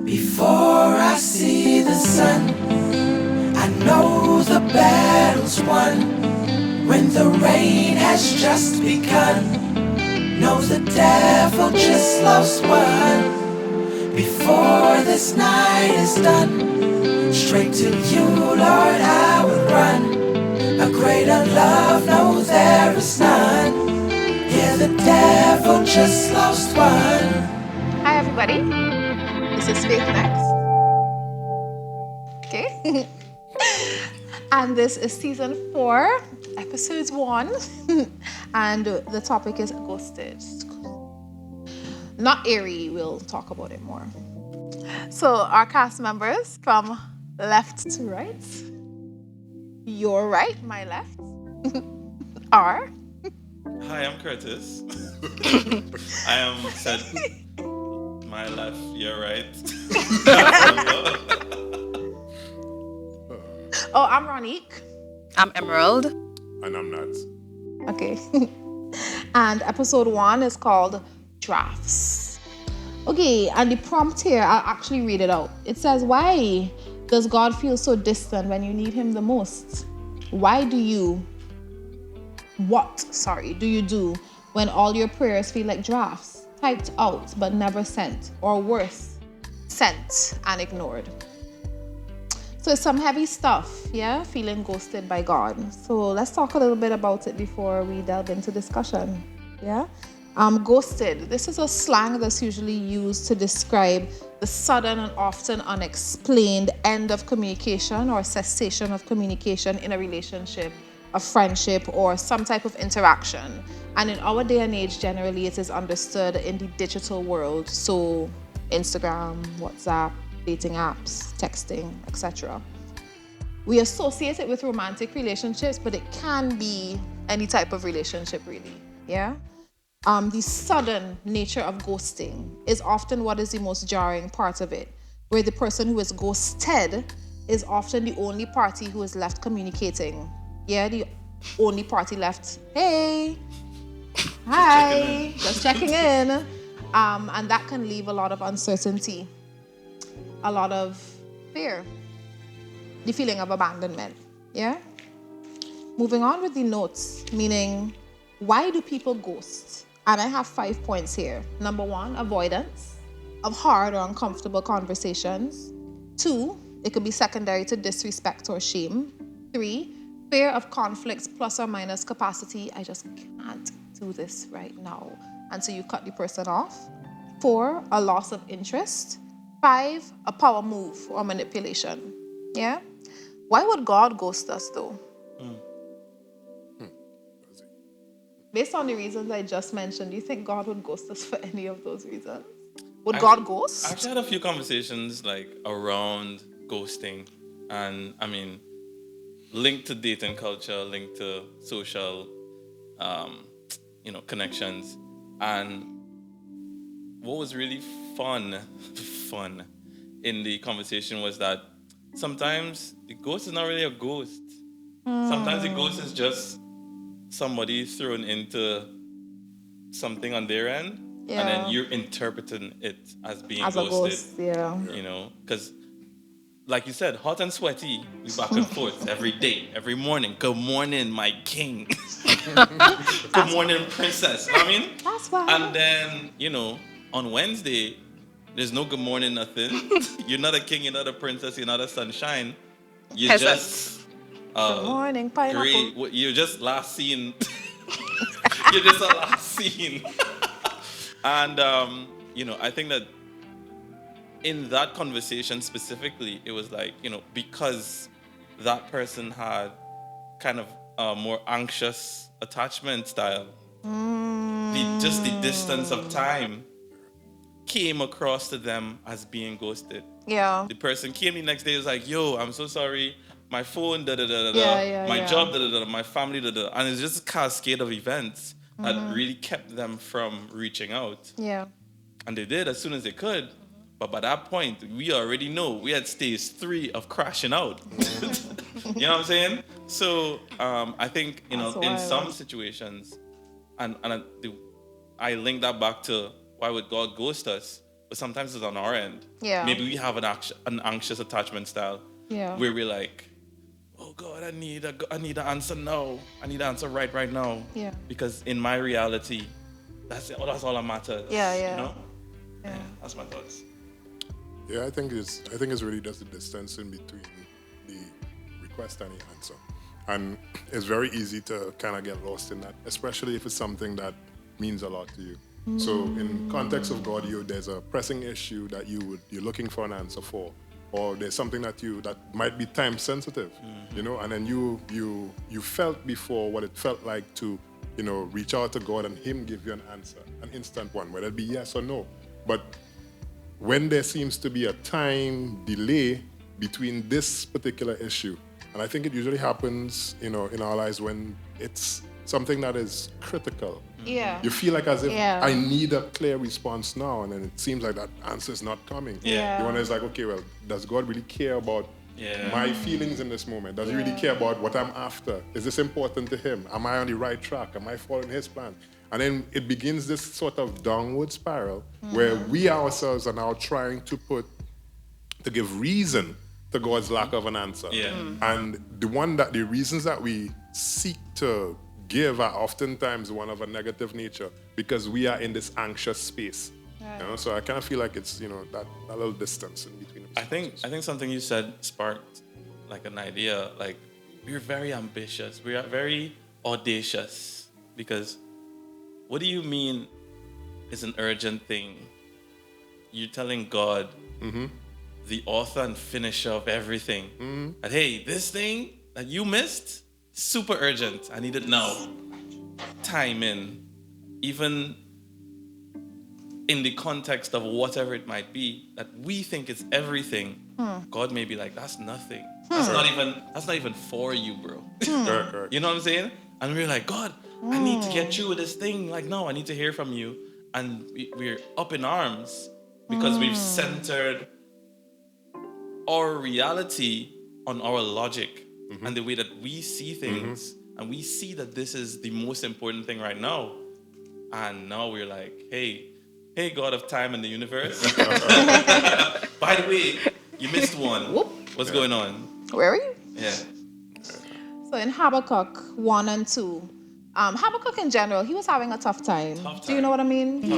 Before I see the sun, I know the battle's won. When the rain has just begun, know the devil just lost one. Before this night is done, straight to you, Lord, I will run. A greater love, no, there is none. Yeah, the devil just lost one. Hi, everybody. This is Faith Next. Okay. And this is season 4, episode 1. And the topic is ghosted. Not airy, we'll talk about it more. So, our cast members from left to right, your right, my left, are. Hi, I'm Curtis. I am said my left, your right. Oh, I'm Ronique. I'm Emerald. And I'm not. Okay. And episode 1 is called Drafts. Okay, and the prompt here, I'll actually read it out. It says, why does God feel so distant when you need him the most? What do you do when all your prayers feel like drafts, typed out but never sent, or worse, sent and ignored? So it's some heavy stuff, yeah? Feeling ghosted by God. So let's talk a little bit about it before we delve into discussion, yeah? Ghosted. This is a slang that's usually used to describe the sudden and often unexplained end of communication or cessation of communication in a relationship, a friendship, or some type of interaction. And in our day and age, generally, it is understood in the digital world. So Instagram, WhatsApp, dating apps, texting, etc. We associate it with romantic relationships, but it can be any type of relationship, really. Yeah. The sudden nature of ghosting is often what is the most jarring part of it, where the person who is ghosted is often the only party who is left communicating. Yeah, the only party left. Hey, hi, just checking in. And that can leave a lot of uncertainty, a lot of fear, the feeling of abandonment. Yeah. Moving on with the notes, meaning why do people ghost? And I have 5 points here. Number 1, avoidance of hard or uncomfortable conversations. 2, it could be secondary to disrespect or shame. 3, fear of conflicts plus or minus capacity. I just can't do this right now. And so you cut the person off. 4, a loss of interest. 5, a power move or manipulation. Yeah? Why would God ghost us though? Based on the reasons I just mentioned, do you think God would ghost us for any of those reasons? Would God I ghost? actually had a few conversations like around ghosting, and I mean, linked to dating culture, linked to social, connections. And what was really fun in the conversation was that sometimes the ghost is not really a ghost. Sometimes the ghost is just somebody thrown into something on their end, and then you're interpreting it as being As a ghosted. ghost, yeah. Because like you said, hot and sweaty, we back and forth every day, every morning. Good morning, my king. Good morning, princess. I mean, That's why. and then on Wednesday, there's no good morning, nothing. You're not a king, you're not a princess, you're not a sunshine. You're Peasant. just Good morning, pineapple. great. You're just last seen. You're just a last scene. And I think that in that conversation specifically, it was like, because that person had kind of a more anxious attachment style, just the distance of time came across to them as being ghosted. Yeah. The person came the next day, was like, yo, I'm so sorry. My phone, da da da da Yeah, my yeah. job, da da da, my family, da da. And it's just a cascade of events that really kept them from reaching out. Yeah. And they did as soon as they could. But by that point, we already know we had stage 3 of crashing out. You know what I'm saying? So I think, That's in wild. some situations, and I link that back to why would God ghost us? sometimes it's on our end. Yeah. Maybe we have an anxious attachment style. Yeah. Where we're like, oh God, I need an answer now. I need an answer right now. Yeah. Because in my reality, that's all that matters. Yeah, yeah. You know? Yeah. That's my thoughts. Yeah, I think it's really just the distance in between the request and the answer. And it's very easy to kind of get lost in that, especially if it's something that means a lot to you. So in context of God, there's a pressing issue that you're looking for an answer for, or there's something that might be time sensitive, you know, and then you felt before what it felt like to, you know, reach out to God and Him give you an answer, an instant one, whether it be yes or no. But when there seems to be a time delay between this particular issue, and I think it usually happens, you know, in our lives when it's something that is critical. Yeah. You feel like as if Yeah. I need a clear response now, and then it seems like that answer is not coming. Yeah. You wonder, it's like, okay, well, does God really care about my feelings in this moment? Does He really care about what I'm after? Is this important to Him? Am I on the right track? Am I following His plan? And then it begins this sort of downward spiral where we ourselves are now trying to give reason to God's lack of an answer. Yeah. And the reasons that we seek to give are oftentimes one of a negative nature because we are in this anxious space. You know? So I kind of feel like it's, you know, that little distance in between. I think something you said sparked like an idea. Like, we're very ambitious. We are very audacious because what do you mean is an urgent thing? You're telling God, the author and finisher of everything, that hey, this thing that you missed, super urgent. I need it now. Time in, even in the context of whatever it might be that we think is everything. God may be like, that's nothing. That's not even for you, bro. Correct. You know what I'm saying? And we're like, God, I need to get through with this thing. Like, no, I need to hear from you. And we're up in arms because we've centered our reality on our logic and the way that we see things. And we see that this is the most important thing right now. And now we're like, hey, God of time and the universe. By the way, you missed one. What's going on? Where are you? Yeah. So in Habakkuk 1 and 2, Habakkuk in general, he was having a tough time. Do you know what I mean? He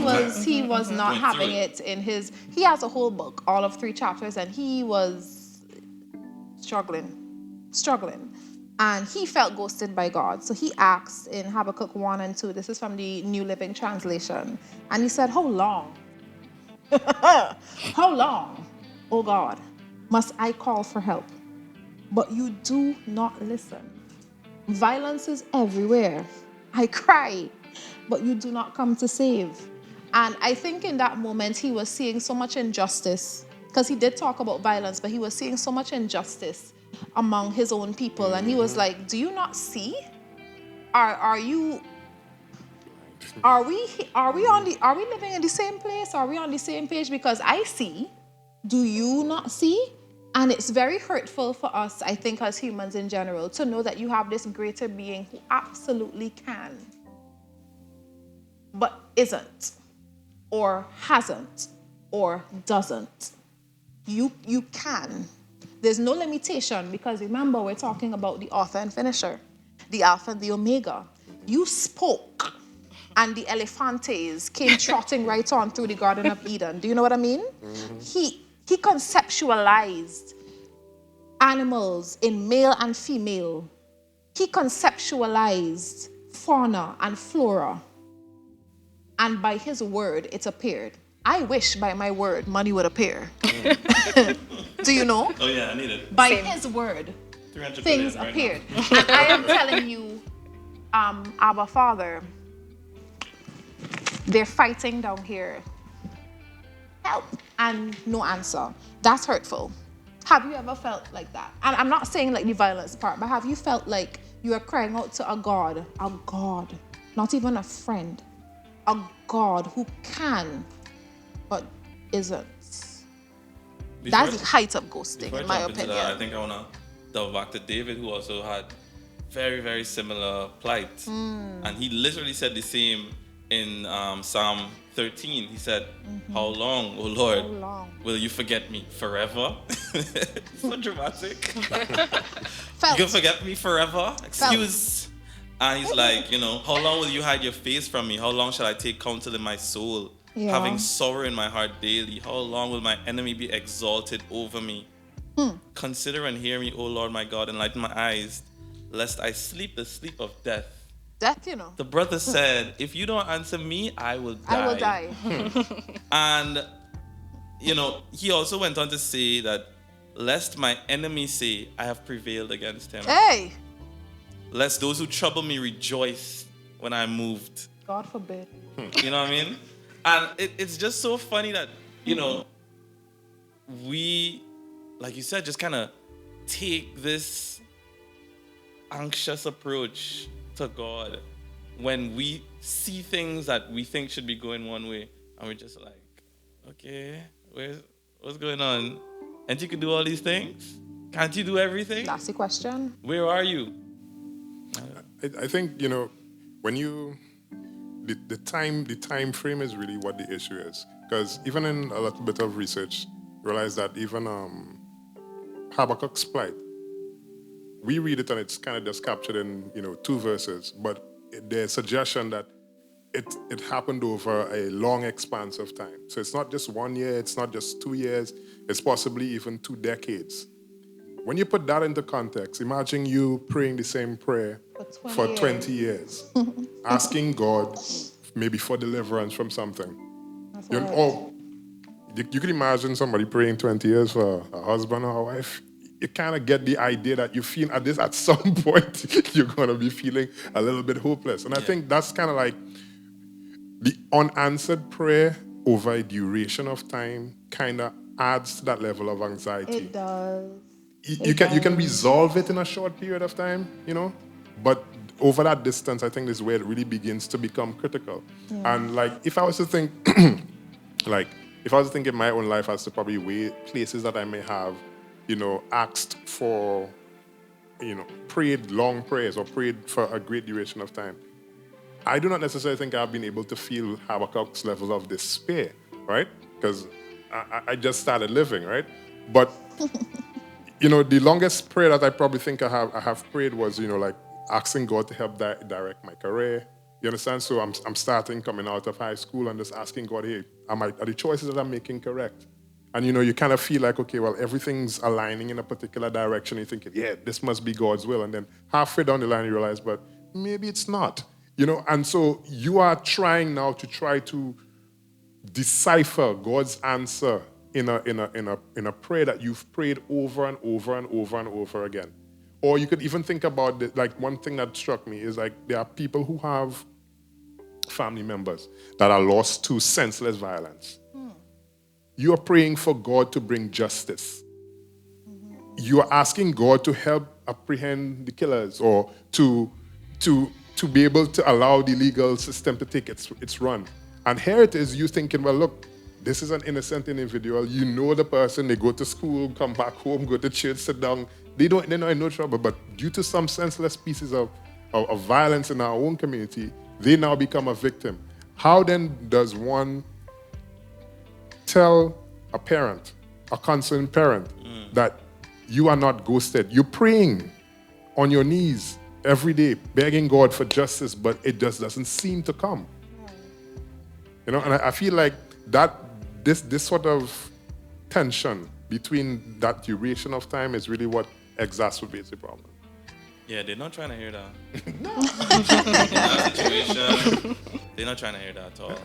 was not Going having through it in his. He has a whole book, all of 3 chapters, and he was struggling, and he felt ghosted by God. So he asked in Habakkuk 1 and 2. This is from the New Living Translation, and he said, "How long? How long, oh God, must I call for help? But you do not listen. Violence is everywhere. I cry, but you do not come to save." And I think in that moment, he was seeing so much injustice, because he did talk about violence, but he was seeing so much injustice among his own people. And he was like, do you not see? Are we living in the same place? Are we on the same page? Because I see, do you not see? And it's very hurtful for us, I think, as humans in general, to know that you have this greater being who absolutely can, but isn't, or hasn't, or doesn't. You can. There's no limitation, because remember, we're talking about the author and finisher, the Alpha and the Omega. You spoke, and the elephantes came trotting right on through the Garden of Eden. Do you know what I mean? He conceptualized animals in male and female. He conceptualized fauna and flora. And by his word, it appeared. I wish by my word, money would appear. Do you know? Oh yeah, I need it. By his word, 300 things billion right appeared. now. And I am telling you, Abba Father, they're fighting down here. Help, and no answer. That's hurtful. Have you ever felt like that? And I'm not saying like the violence part, but have you felt like you are crying out to a God, not even a friend, a God who can, but isn't? That's the height of ghosting, in my opinion. I think I want to delve back to David, who also had very, very similar plight. And he literally said the same in Psalm 13, he said, "How long, O Lord, How long? will you forget me? Forever?" So dramatic. You Felt. can forget me forever? Excuse. And he's like, how long will you hide your face from me? How long shall I take counsel in my soul? Yeah. Having sorrow in my heart daily. How long will my enemy be exalted over me? Consider and hear me, O Lord my God, enlighten my eyes, lest I sleep the sleep of death. Death, The brother said, if you don't answer me, I will die. I will die. And, he also went on to say that, lest my enemies say, I have prevailed against him. Hey! Lest those who trouble me rejoice when I'm moved. God forbid. You know what I mean? And it's just so funny that, we, like you said, just kind of take this anxious approach to God when we see things that we think should be going one way, and we're just like, okay, what's going on? And you can do all these things? Can't you do everything? That's the question. Where are you? I think, when you the time frame is really what the issue is. Because even in a little bit of research, realize that even Habakkuk's plight, we read it and it's kind of just captured in 2 verses, but there's suggestion that it happened over a long expanse of time. So it's not just 1 year, it's not just 2 years, it's possibly even 2 decades. When you put that into context, imagine you praying the same prayer for 20 years, asking God maybe for deliverance from something. You can imagine somebody praying 20 years for a husband or a wife. You kind of get the idea that you feel at some point you're going to be feeling a little bit hopeless. And I think that's kind of like the unanswered prayer over a duration of time kind of adds to that level of anxiety. It does. You can resolve it in a short period of time, but over that distance, I think this is where it really begins to become critical. Yeah. And if I was to think, in my own life as to probably places that I may have, asked for, prayed long prayers or prayed for a great duration of time, I do not necessarily think I've been able to feel Habakkuk's level of despair, right? Because I just started living, right? But the longest prayer that I probably think I have prayed was, asking God to help direct my career. You understand? So I'm starting coming out of high school and just asking God, hey, are the choices that I'm making correct? And you kind of feel like, okay, well, everything's aligning in a particular direction. You're thinking, yeah, this must be God's will. And then halfway down the line, you realize, but maybe it's not. And so you are trying now to decipher God's answer in a prayer that you've prayed over and over and over and over again. Or you could even think about one thing that struck me is there are people who have family members that are lost to senseless violence. You are praying for God to bring justice. You are asking God to help apprehend the killers or to be able to allow the legal system to take its run. And here it is, you thinking, well, look, this is an innocent individual. You know the person. They go to school, come back home, go to church, sit down. They're not in no trouble. But due to some senseless pieces of violence in our own community, they now become a victim. How then does one tell a parent, a concerned parent, that you are not ghosted? You're praying on your knees every day, begging God for justice, but it just doesn't seem to come. And I feel like that this sort of tension between that duration of time is really what exacerbates the problem. Yeah, they're not trying to hear that. No. In that situation, they're not trying to hear that at all.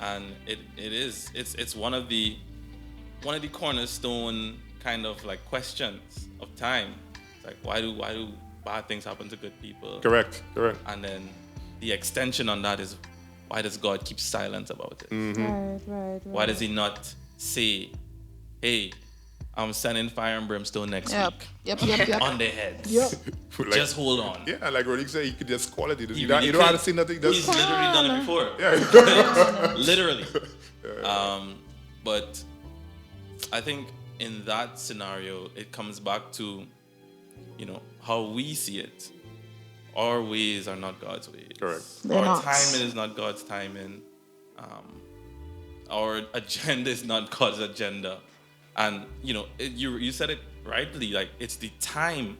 And it's one of the cornerstone kind of questions of time. It's why do bad things happen to good people? Correct. And then the extension on that is, why does God keep silent about it? Mm-hmm. Right. Why does he not say, hey, I'm sending fire and brimstone next week Yep. on their heads? Yep. Just hold on. Yeah, like Rodrigo said, you could just call it. You really don't have to say nothing. He's literally done it before. Yeah. Literally. But I think in that scenario, it comes back to, how we see it. our ways are not God's ways. Correct. They're Our not. timing is not God's timing. Our agenda is not God's agenda. And you said it rightly. Like, it's the time,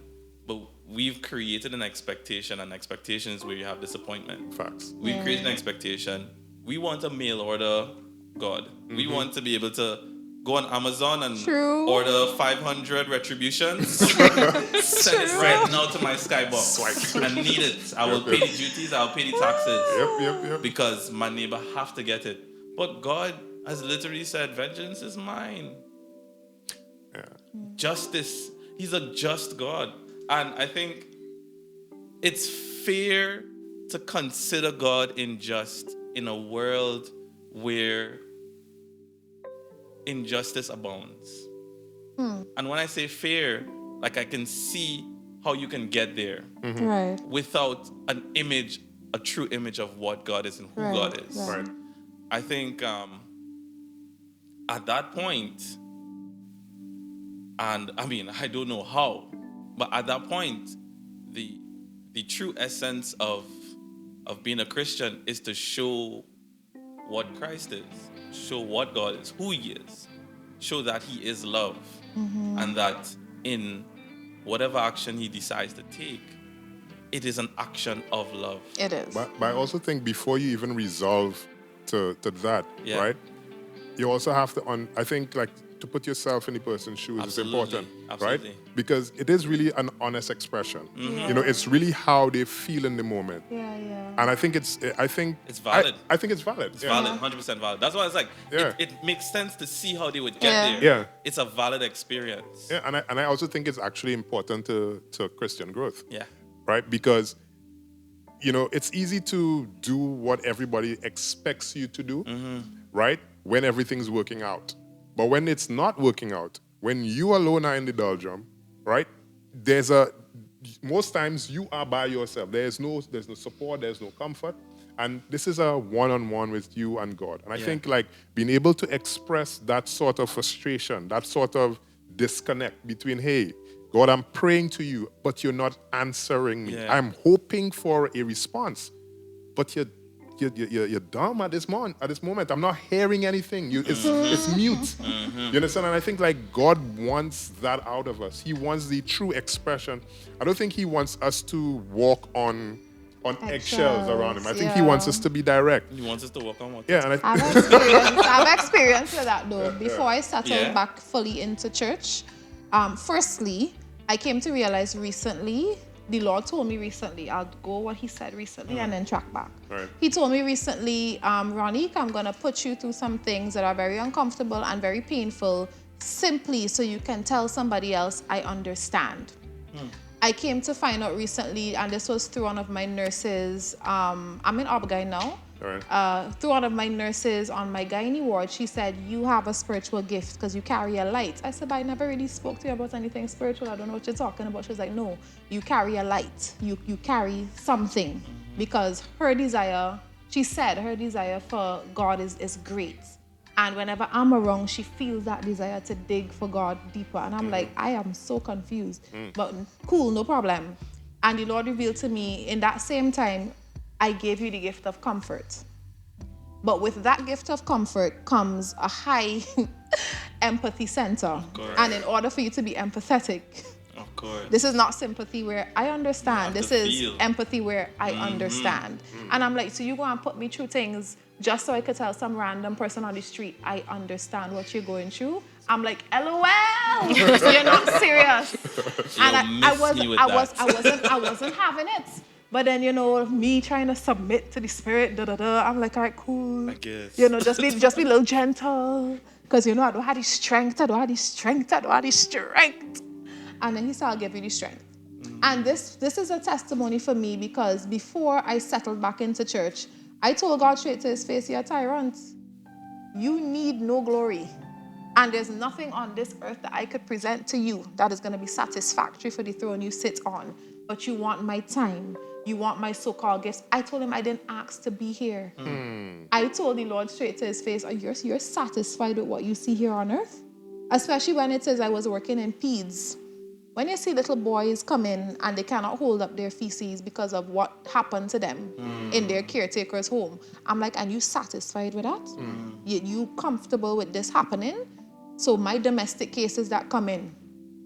but we've created an expectation, and expectation is where you have disappointment. Facts. We've created an expectation. We want a mail order God. We want to be able to go on Amazon and True. order 500 retributions. Send it right now to my skybox. I need it. I will pay the duties. I'll pay the taxes. Yep. Because my neighbor have to get it. But God has literally said, vengeance is mine. Yeah. Justice. He's a just God. And I think it's fair to consider God unjust in a world where injustice abounds. And when I say fair, like, I can see how you can get there Right. without an image, a true image of what God is and who God is. Right. Right. I think at that point, and I mean, I don't know how, but at that point, the true essence of being a Christian is to show what Christ is, show what God is, who He is, show that He is love, and that in whatever action He decides to take, it is an action of love. It is. But I also think before you even resolve to that, Yeah. right? You also have to, I think, like, to put yourself in the person's shoes Absolutely. is important, Absolutely. right? Because it is really an honest expression. Yeah. It's really how they feel in the moment. Yeah. And I think it's It's valid. I think it's valid. It's valid, 100% valid. That's why it's like, Yeah. it makes sense to see how they would get Yeah. there. Yeah. It's a valid experience. Yeah, and I also think it's actually important to Christian growth. Yeah. Right? Because, it's easy to do what everybody expects you to do, right? When everything's working out. But when it's not working out, when you alone are in the doldrum, right? Most times you are by yourself. There's no support, there's no comfort. And this is a one-on-one with you and God. And I think, like, being able to express that sort of frustration, that sort of disconnect between, hey, God, I'm praying to you, but you're not answering me. Yeah. I'm hoping for a response, but you're dumb at this moment. I'm not hearing anything. It's mute. You understand? And I think, like, God wants that out of us. He wants the true expression. I don't think He wants us to walk on eggshells around Him. I think He wants us to be direct. He wants us to walk on water. Yeah, and I've experienced with that though. Before I settled Yeah. back fully into church, firstly, I came to realize recently, the Lord told me recently, I'll go what He said recently and then track back. Right. He told me recently, Ronique, I'm going to put you through some things that are very uncomfortable and very painful, simply so you can tell somebody else, I understand. I came to find out recently, and this was through one of my nurses. I'm in Obgyn now. Right. Through one of my nurses on my gynae ward, she said, you have a spiritual gift because you carry a light. I said, but I never really spoke to you about anything spiritual. I don't know what you're talking about. She was like, no, you carry a light. You carry something, because her desire, she said her desire for God is great. And whenever I'm around, she feels that desire to dig for God deeper. And I'm like, I am so confused. But cool, no problem. And the Lord revealed to me in that same time, I gave you the gift of comfort. But with that gift of comfort comes a high empathy center. And in order for you to be empathetic, Of course. this is not sympathy where I understand. You have This to is feel. empathy where I understand. And I'm like, so you go and put me through things just so I could tell some random person on the street, I understand what you're going through. I'm like, LOL, you're not serious. And I wasn't having it. But then, me trying to submit to the Spirit, I'm like, all right, cool. I guess. Just be a little gentle. Because, I don't have the strength. And then He said, I'll give you the strength. And this is a testimony for me, because before I settled back into church, I told God straight to His face, you're a tyrant. You need no glory. And there's nothing on this earth that I could present to you that is going to be satisfactory for the throne you sit on. But you want my time. You want my so-called gifts. I told Him I didn't ask to be here. I told the Lord straight to His face, you're satisfied with what you see here on earth? Especially when it says I was working in peds. When you see little boys come in and they cannot hold up their feces because of what happened to them in their caretaker's home, I'm like, and you satisfied with that? You comfortable with this happening? So my domestic cases that come in,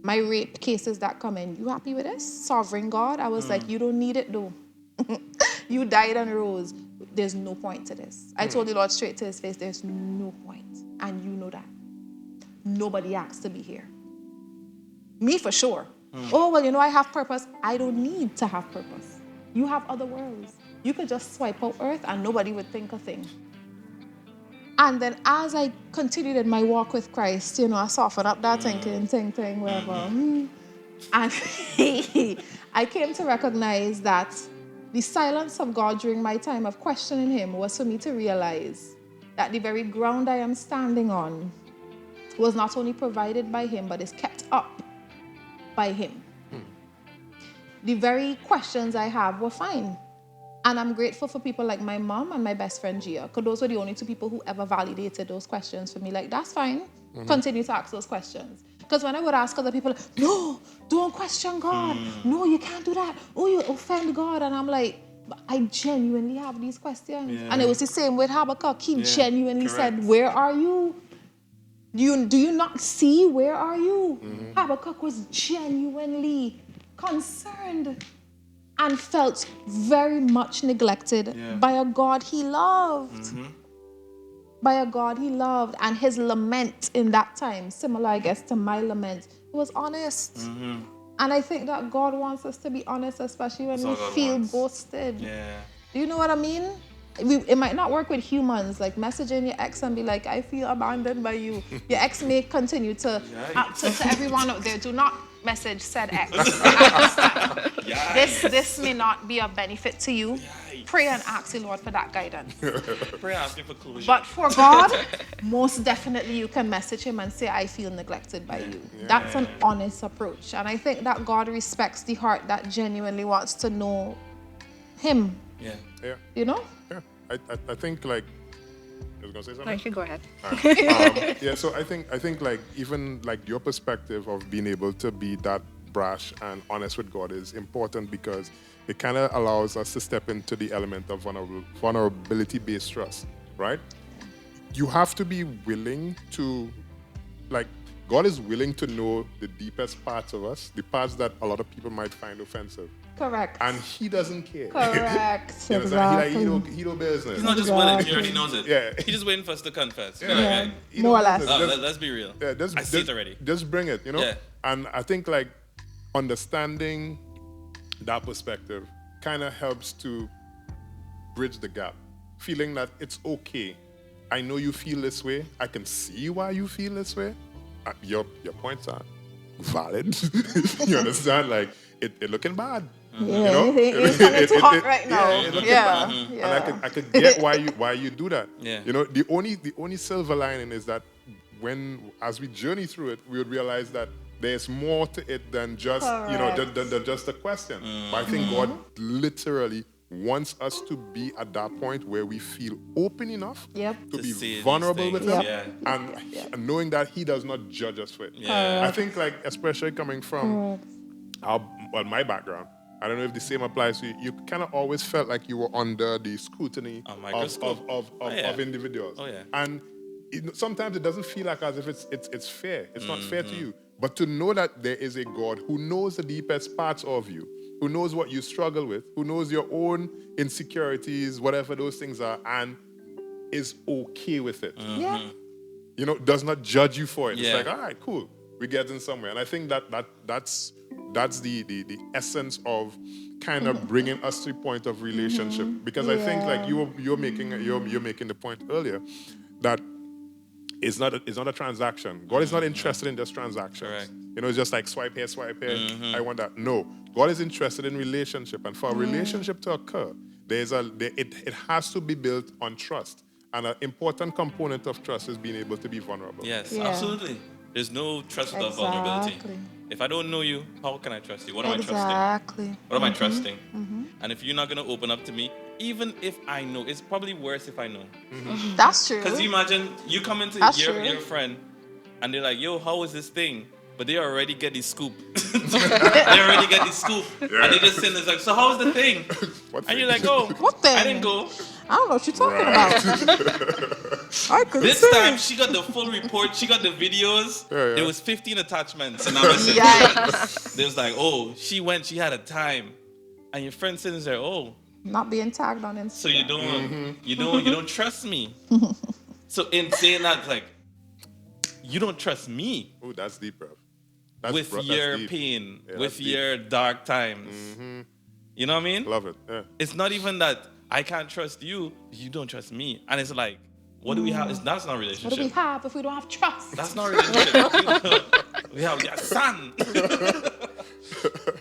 my rape cases that come in, you happy with this? Sovereign God? I was like, you don't need it though. You died and rose. There's no point to this. I told the Lord straight to his face, there's no point. And you know that. Nobody asked to be here. Me for sure. Oh, well, you know, I have purpose. I don't need to have purpose. You have other worlds. You could just swipe out earth and nobody would think a thing. And then as I continued in my walk with Christ, you know, I softened up that thing, whatever. And I came to recognize that the silence of God during my time of questioning him was for me to realize that the very ground I am standing on was not only provided by him, but is kept up by him. The very questions I have were fine. And I'm grateful for people like my mom and my best friend Gia, because those were the only two people who ever validated those questions for me. Like, that's fine. Continue to ask those questions. Because when I would ask other people, no, don't question God. No, you can't do that. Oh, you offend God. And I'm like, but I genuinely have these questions. Yeah. And it was the same with Habakkuk. He genuinely correct. said, where are you? Do you not see? Where are you? Habakkuk was genuinely concerned and felt very much neglected by a God he loved. By a God he loved. And his lament in that time, similar, I guess, to my lament, it was honest. And I think that God wants us to be honest, especially when we feel ghosted. Yeah. Do you know what I mean? It might not work with humans, like messaging your ex and be like, I feel abandoned by you. Your ex may continue to everyone out there, do not message said ex. This may not be of benefit to you. Pray and ask the Lord for that guidance. Pray asking for closure. But for God, most definitely you can message him and say, I feel neglected by you. That's an honest approach. And I think that God respects the heart that genuinely wants to know him. Yeah. Yeah. You know? Yeah. I think like I was gonna say something. No, you can go ahead. Yeah, so I think like even like your perspective of being able to be that brash and honest with God is important because it kind of allows us to step into the element of vulnerability-based trust, right? You have to be willing to, like, God is willing to know the deepest parts of us, the parts that a lot of people might find offensive. Correct. And he doesn't care. Correct. You understand? Exactly. He no business. He's not just willing, he already knows it. Yeah. He's just waiting for us to confess. Yeah. Right? He no More or less. business. Just- Let's be real. Yeah, I see it already. Just bring it, you know? Yeah. And I think like understanding that perspective kind of helps to bridge the gap. Feeling that it's okay. I know you feel this way. I can see why you feel this way. Your points are valid. You understand? Like it looking bad. Yeah, You know? it's hot right now. it looking Yeah. bad. Yeah. And I could get why you do that. Yeah. You know, the only silver lining is that as we journey through it, we would realize that there's more to it than just than just a question. But I think God literally wants us to be at that point where we feel open enough Yep. to To be say these vulnerable with things. Him, Yeah. and knowing that He does not judge us for it. Yeah. I think, like, especially coming from my background, I don't know if the same applies to you. You kind of always felt like you were under the scrutiny A microscope. of individuals. Oh, yeah. And sometimes it doesn't feel like as if it's fair. It's not fair to you. But to know that there is a God who knows the deepest parts of you, who knows what you struggle with, who knows your own insecurities, whatever those things are, and is okay with it. Yeah. You know, does not judge you for it. Yeah. It's like, all right, cool, we're getting somewhere. And I think that's the essence of kind of bringing us to a point of relationship. Because I think, like you're making the point earlier that it's not a transaction. God is not interested in just transactions. Correct. You know, it's just like swipe here, swipe here. I want that. No, God is interested in relationship, and for a relationship to occur, it has to be built on trust. And an important component of trust is being able to be vulnerable. Yes, Yeah. absolutely. There's no trust without vulnerability. Exactly. If I don't know you, how can I trust you? What am I trusting? Exactly. What am I trusting? And if you're not going to open up to me, even if I know, it's probably worse if I know. That's true. Because you imagine you come into That's your true. friend and they're like, yo, how is this thing? But they already get the scoop. They already get the scoop. And they just send it's like, so how's the thing? What And you're thing? like, oh, What thing? I didn't go. I don't know what you're talking about. I couldn't This say. time she got the full report. She got the videos. Yeah. There was 15 attachments in our message. Yikes. There was like, oh, she went. She had a time, and your friend sends her, oh, Not being tagged on Instagram. so you don't trust me. So in saying that, like, you don't trust me Oh, that's deep, bro. with your pain, Yeah, with that's deep. your dark times. You know what I mean? Love it. Yeah. It's not even that I can't trust you. You don't trust me, and it's like, what do we have? That's not a relationship. What do we have if we don't have trust? That's not relationship. We have your son.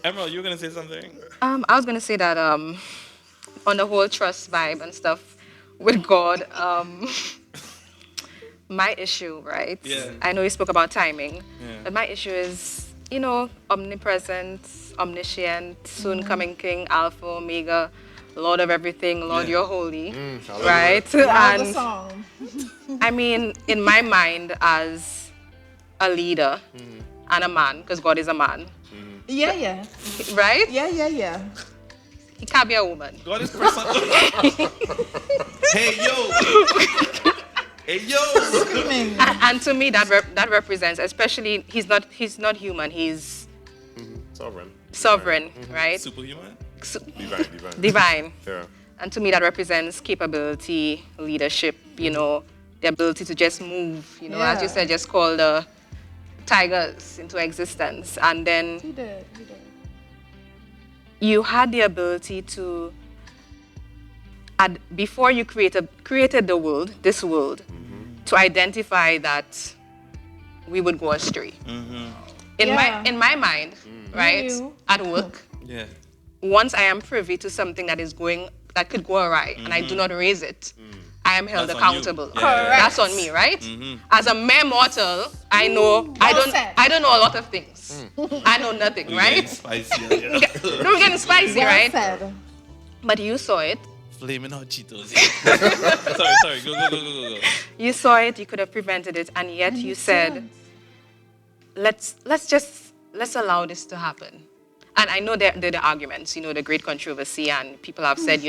Emerald, you were gonna say something? I was gonna say that on the whole trust vibe and stuff with God, my issue, right? Yeah. I know you spoke about timing, Yeah. but my issue is, omnipresent, omniscient, soon coming King, Alpha, Omega, Lord of everything, Lord, Yeah. you're holy, Hallelujah. right? Love the And song. I mean, in my mind, as a leader and a man, because God is a man, Yeah. right? Yeah. He can't be a woman. God is personal. Hey yo. Hey yo. Screaming. And to me, that represents, especially, he's not human. He's Sovereign. sovereign, right? Superhuman. Divine. Divine. Yeah. And to me, that represents capability, leadership. The ability to just move. As you Yeah. said, just call the tigers into existence, and then He did. you had the ability to. Before you created the world, this world, to identify that we would go astray. Yeah. In my mind, right, You. at work, Yeah. once I am privy to something that could go awry, and I do not raise it, I am held That's on you. accountable. Yeah, yeah, yeah. That's on me, right? As a mere mortal, I know said. I don't know a lot of things. I know nothing, We right? getting spicier, yeah. We're getting spicy, Well right? said. But you saw it. Flaming hot Cheetos. Yeah. sorry. Go. You saw it. You could have prevented it, and yet you said, let's allow this to happen. And I know there are the arguments, the great controversy, and people have said,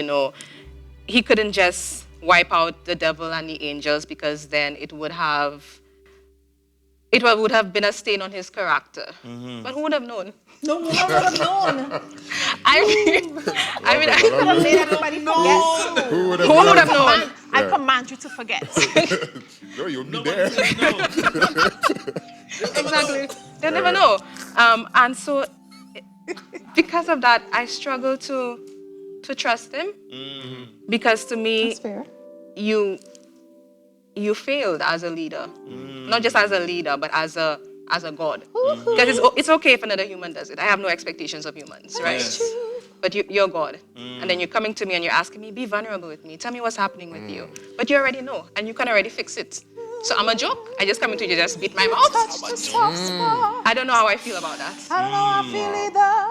he couldn't just wipe out the devil and the angels because then it would have been a stain on his character. But who would have known? No one would have known. I mean, He could have made everybody forget. Who would who would have known? I Yeah. command you to forget. No, you'll be Nobody there. said no. Exactly. They never know. And so, because of that, I struggle to trust him. Because to me, That's fair. you failed as a leader, not just as a leader, but as a God. Because it's okay if another human does it. I have no expectations of humans, right? Yes. But you're God. And then you're coming to me and you're asking me, be vulnerable with me. Tell me what's happening with you. But you already know, and you can already fix it. So I'm a joke. I just come into you, just beat my mouth. Touch the soft spot. I don't know how I feel about that. I don't know how I feel either.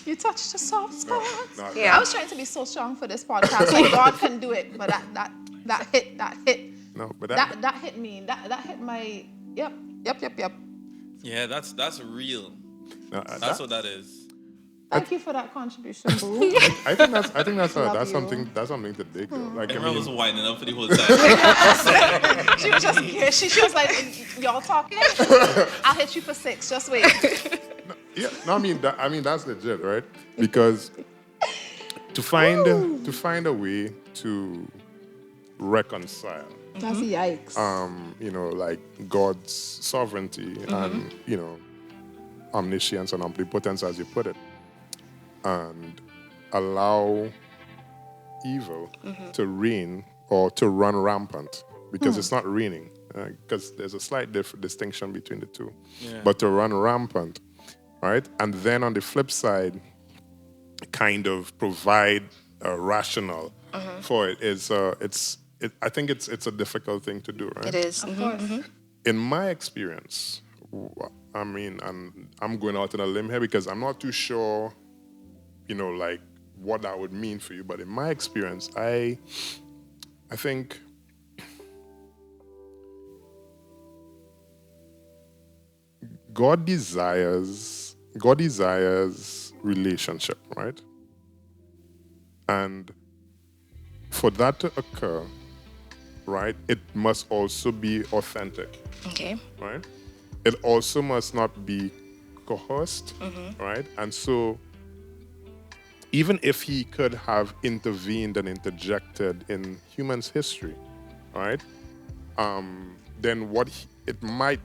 You touched the soft spot. Yeah. I was trying to be so strong for this podcast. Like God can do it, but that hit. No, but That hit me. That hit my. Yep. Yeah, that's real. no, That's what that is. Thank you for that contribution, Boo. I think that's Love something to dig though. Like Emerald was I mean, winding up for the whole time. She was just here. She was like, y'all talking? I'll hit you for 6. Just wait. yeah, no, I mean that's legit, right? Because to find a way to reconcile That's yikes. like God's sovereignty and, omniscience and omnipotence, as you put it, and allow evil to reign or to run rampant, because it's not reigning, because there's a slight distinction between the two. Yeah. But to run rampant, right? And then on the flip side, kind of provide a rationale for it I think it's a difficult thing to do, right? It is. Of course. In my experience, I mean, and I'm going out on a limb here because I'm not too sure, like what that would mean for you. But in my experience, I think God desires relationship, right? And for that to occur, right, it must also be authentic, Okay. right? It also must not be coerced, right? And so, even if he could have intervened and interjected in humans' history, right, then it might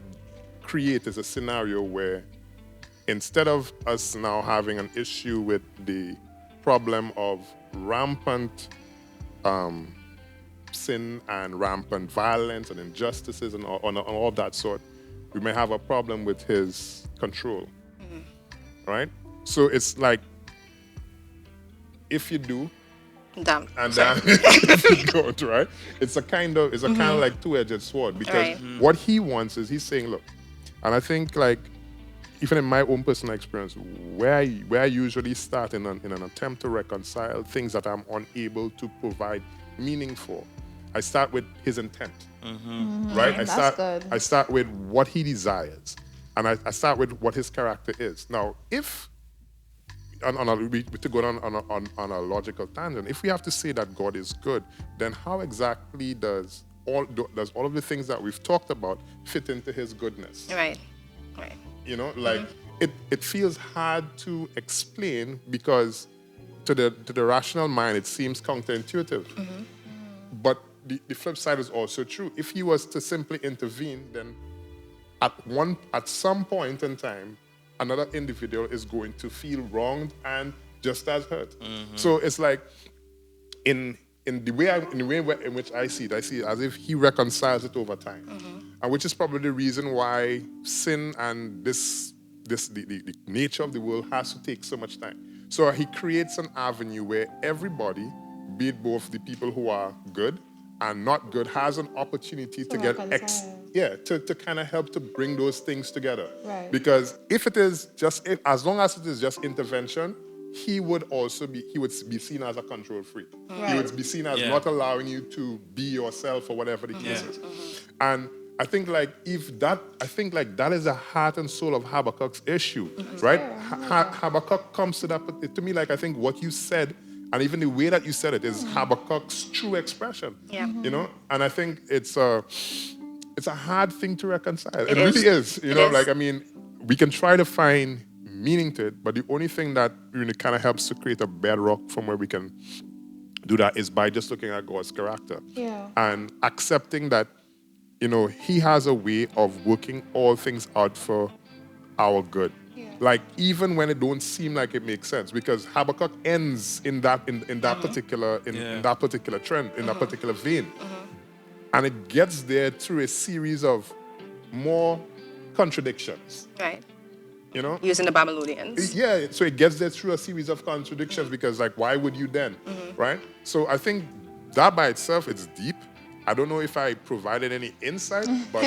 create is a scenario where instead of us now having an issue with the problem of rampant sin and rampant violence and injustices and all of that sort, we may have a problem with his control, right? So it's like, if you do, Damn. and Sorry. then if you don't, right? It's a kind of like two-edged sword, because Right. what he wants is, he's saying, look, and I think, like, even in my own personal experience, where I usually start in an attempt to reconcile things that I'm unable to provide meaning for, I start with his intent, right? That's good. I start with what he desires, and I start with what his character is. Now, if to go on a logical tangent, if we have to say that God is good, then how exactly does all of the things that we've talked about fit into his goodness? Right. Right. You know, like, it feels hard to explain, because to the rational mind it seems counterintuitive. But the flip side is also true. If he was to simply intervene, then at some point in time, another individual is going to feel wronged and just as hurt. So it's like, in the way in which I see it as if he reconciles it over time, and which is probably the reason why sin and the nature of the world has to take so much time. So he creates an avenue where everybody, be it both the people who are good and not good, has an opportunity to get to kind of help to bring those things together. Right. Because if it is as long as it is just intervention, he would be seen as a control freak. He Right. would be seen as not allowing you to be yourself, or whatever the case is. And I think that is the heart and soul of Habakkuk's issue, right? Habakkuk comes to that, to me, like, I think what you said, and even the way that you said it, is Habakkuk's true expression. Yeah. You know, and I think it's a hard thing to reconcile. It is. really is. You It know, is. like, I mean, we can try to find meaning to it, but the only thing that really kind of helps to create a bedrock from where we can do that is by just looking at God's character. Yeah. And accepting that, you know, he has a way of working all things out for our good. Yeah. Like, even when it don't seem like it makes sense, because Habakkuk ends in that particular that particular trend, in that particular vein. And it gets there through a series of more contradictions. Right. You know? Using the Babylonians. Yeah, so it gets there through a series of contradictions, because, like, why would you then, right? So I think that by itself, it's deep. I don't know if I provided any insight, but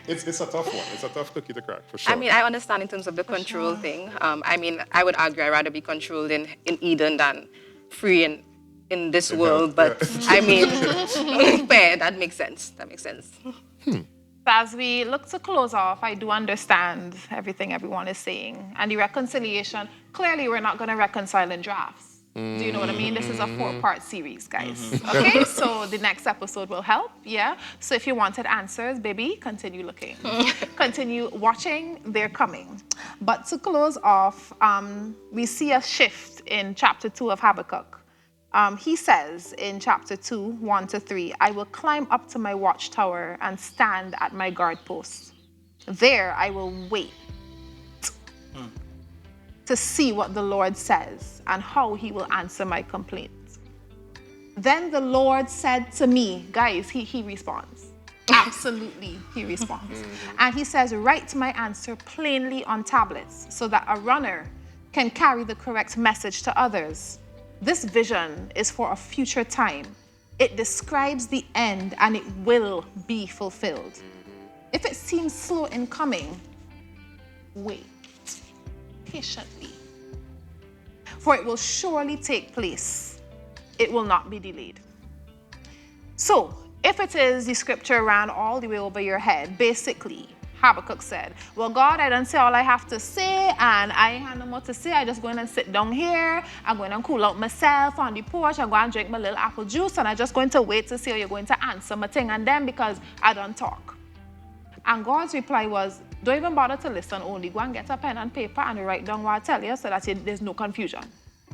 it's a tough one. It's a tough cookie to crack, for sure. I mean, I understand in terms of the control thing. I mean, I would argue I'd rather be controlled in Eden than free in this world. hell, But I mean, fair, that makes sense. That makes sense. As we look to close off, I do understand everything everyone is saying. And the reconciliation, clearly we're not going to reconcile in drafts. Do you know what I mean? This is a 4-part series, guys. Okay, so the next episode will help, yeah? So if you wanted answers, baby, continue looking. Continue watching, they're coming. But to close off, we see a shift in chapter 2 of Habakkuk. He says in chapter 2, 1-3, I will climb up to my watchtower and stand at my guard post. There I will wait to see what the Lord says and how he will answer my complaints. Then the Lord said to me, guys, he responds. Absolutely, he responds. And he says, write my answer plainly on tablets so that a runner can carry the correct message to others. This vision is for a future time. It describes the end and it will be fulfilled. If it seems slow in coming, wait patiently, for it will surely take place. It will not be delayed. So, if it is the scripture ran all the way over your head, basically, Habakkuk said, well, God, I don't say all I have to say, and I ain't have no more to say. I just going and sit down here. I'm going to cool out myself on the porch. I'm going to drink my little apple juice, and I'm just going to wait to see how you're going to answer my thing and then because I don't talk. And God's reply was, don't even bother to listen only. Go and get a pen and paper and write down what I tell you so that there's no confusion,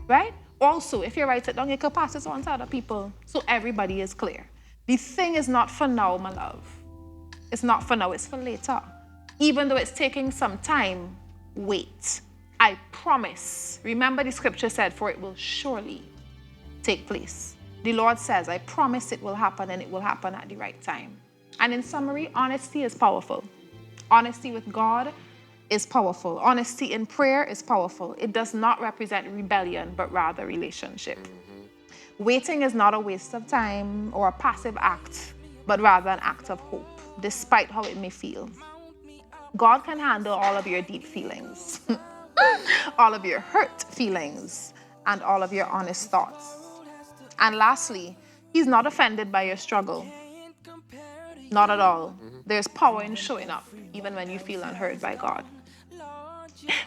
right? Also, if you write it down, you can pass it on to other people so everybody is clear. The thing is not for now, my love. It's not for now, it's for later. Even though it's taking some time, wait. I promise. Remember the scripture said, for it will surely take place. The Lord says, I promise it will happen and it will happen at the right time. And in summary, honesty is powerful. Honesty with God is powerful. Honesty in prayer is powerful. It does not represent rebellion, but rather relationship. Waiting is not a waste of time or a passive act, but rather an act of hope, despite how it may feel. God can handle all of your deep feelings, all of your hurt feelings, and all of your honest thoughts. And lastly, He's not offended by your struggle. Not at all. There's power in showing up, even when you feel unheard by God.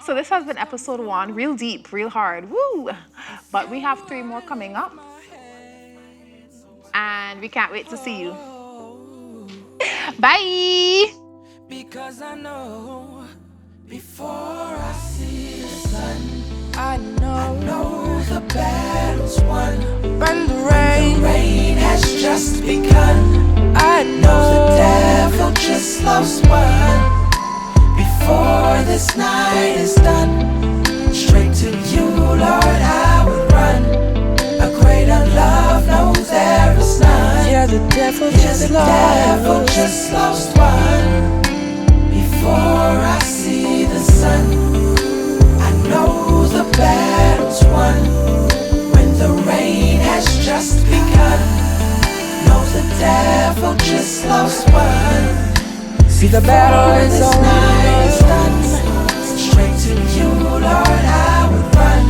So this has been episode 1, real deep, real hard, woo! But we have 3 more coming up. And we can't wait to see you. Bye! Because I know before I see the sun, I know the battle's won. When the rain has just begun, I know the devil just lost one. Before this night is done, straight to you, Lord, I will run. A greater love, no, there is none. Yeah, the devil just lost one. Before I see the sun, I know the battle's won. When the rain has just begun, no, the devil just lost one. See, the battle is done. Straight to you, Lord, I would run.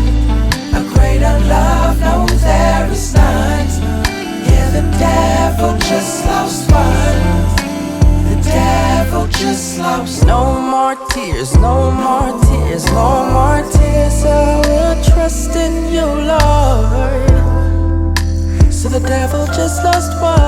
A greater love, no, there is none. Yeah, the devil just lost one. The devil just lost. No more tears, no more tears, no more tears. I will trust in you, Lord. So the devil just lost one.